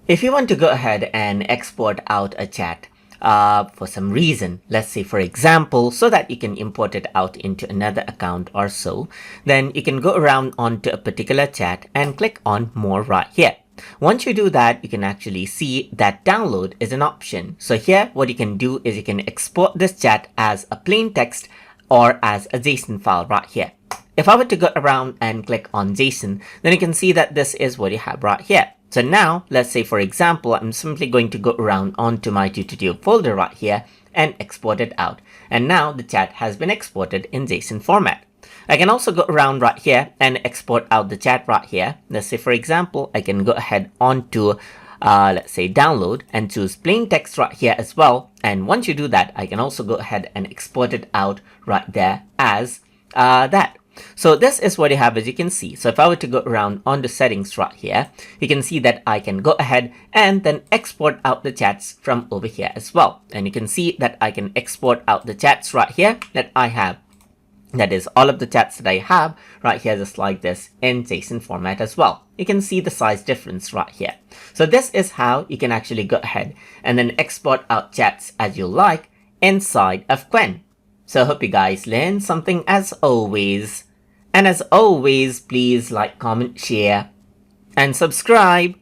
If you want to go ahead and export out a chat for some reason, let's say for example, so that you can import it out into another account or so, then you can go around onto a particular chat and click on more right here. Once you do that, you can actually see that download is an option. So here, what you can do is you can export this chat as a plain text or as a JSON file right here. If I were to go around and click on JSON, then you can see that this is what you have right here. So now, let's say for example, I'm simply going to go around onto my tutorial folder right here and export it out. And now the chat has been exported in JSON format. I can also go around right here and export out the chat right here. Let's say for example, I can go ahead onto let's say download and choose plain text right here as well. And once you do that, I can also go ahead and export it out right there as that. So this is what you have, as you can see. So if I were to go around on the settings right here, you can see that I can go ahead and then export out the chats from over here as well. And you can see that I can export out the chats right here that I have. That is all of the chats that I have right here, just like this in JSON format as well. You can see the size difference right here. So this is how you can actually go ahead and then export out chats as you like inside of Qwen. So I hope you guys learned something as always. And as always, please like, comment, share, and subscribe.